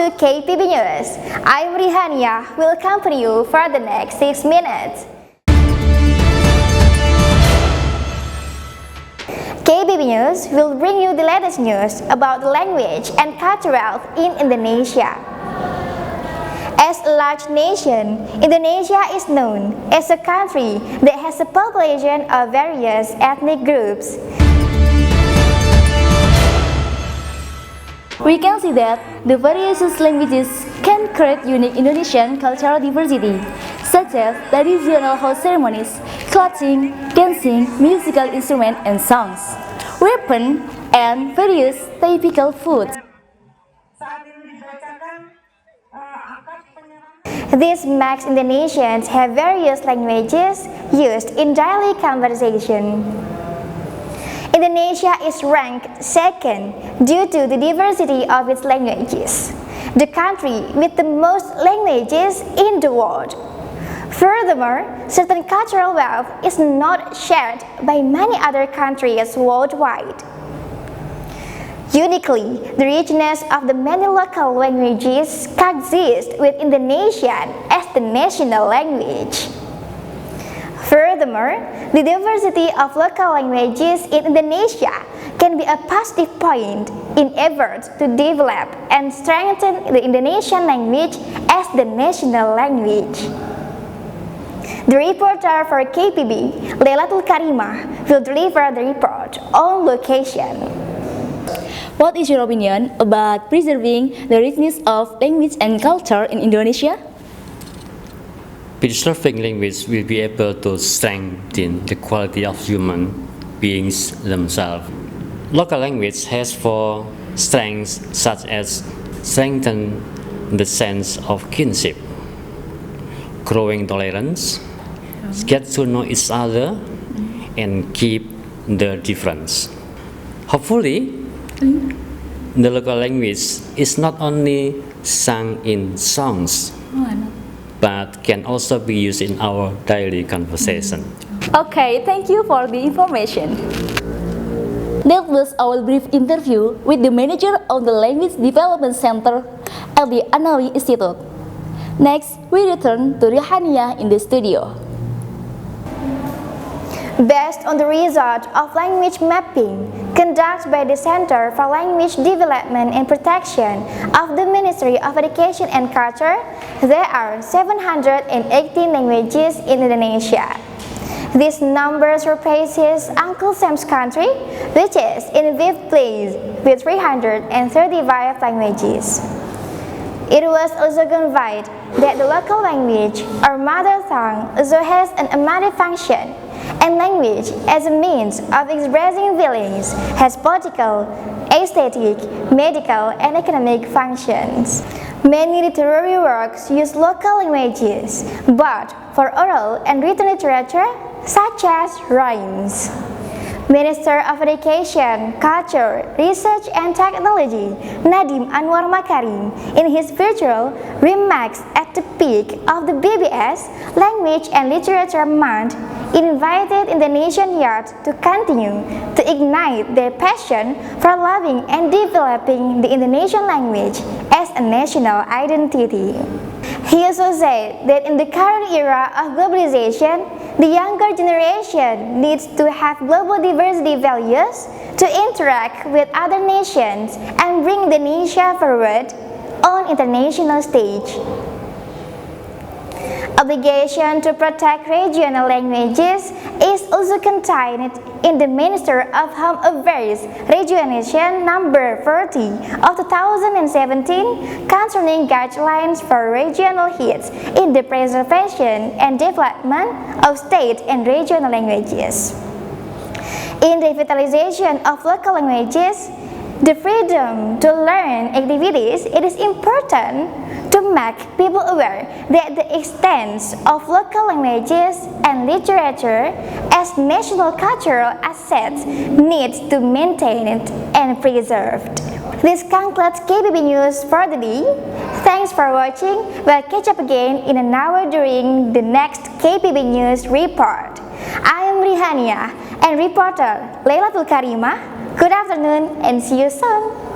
to KPB News. I'm Rihan, will accompany you for the next 6 minutes. KPB News will bring you the latest news about the language and culture in Indonesia. As a large nation, Indonesia is known as a country that has a population of various ethnic groups. We can see that the various languages can create unique Indonesian cultural diversity, such as traditional house ceremonies, clothing, dancing, musical instruments and songs, weapons, and various typical foods. This makes Indonesians have various languages used in daily conversation. Indonesia is ranked second due to the diversity of its languages, the country with the most languages in the world. Furthermore, certain cultural wealth is not shared by many other countries worldwide. Uniquely, the richness of the many local languages coexist with Indonesian as the national language. Furthermore, the diversity of local languages in Indonesia can be a positive point in efforts to develop and strengthen the Indonesian language as the national language. The reporter for KPB, Lailatul Karimah, will deliver the report on location. What is your opinion about preserving the richness of language and culture in Indonesia? Preserving language will be able to strengthen the quality of human beings themselves. Local language has four strengths such as strengthen the sense of kinship, growing tolerance, get to know each other, and keep the difference. Hopefully, the local language is not only sung in songs, but can also be used in our daily conversation. Okay, thank you for the information. That was our brief interview with the manager of the Language Development Center at the An-Nawawi Institute. Next, we return to Rihan in the studio. Based on the result of language mapping conducted by the Center for Language Development and Protection of the Ministry of Education and Culture, there are 718 languages in Indonesia. This number surpasses Uncle Sam's country, which is in 5th place with 335 languages. It was also conveyed that the local language or mother tongue also has an emotive function, and language as a means of expressing feelings has political, aesthetic, medical, and economic functions. Many literary works use local languages, but for oral and written literature, such as rhymes. Minister of Education, Culture, Research and Technology, Nadiem Anwar Makarim, in his virtual remarks at the peak of the BBS Language and Literature Month, invited Indonesian youth to continue to ignite their passion for loving and developing the Indonesian language as a national identity. He also said that in the current era of globalization, the younger generation needs to have global diversity values to interact with other nations and bring Indonesia forward on international stage. Obligation to protect regional languages is also contained in the Minister of Home Affairs Regulation number 40 of 2017 concerning guidelines for regional hits in the preservation and development of state and regional languages. In the revitalization of local languages, the freedom to learn activities, it is important to make people aware that the extent of local languages and literature as national cultural assets needs to be maintained and preserved. This concludes KPB News for the day. Thanks for watching. We'll catch up again in an hour during the next KPB News report. I am Rihan and reporter Lailatul Karimah. Good afternoon and see you soon.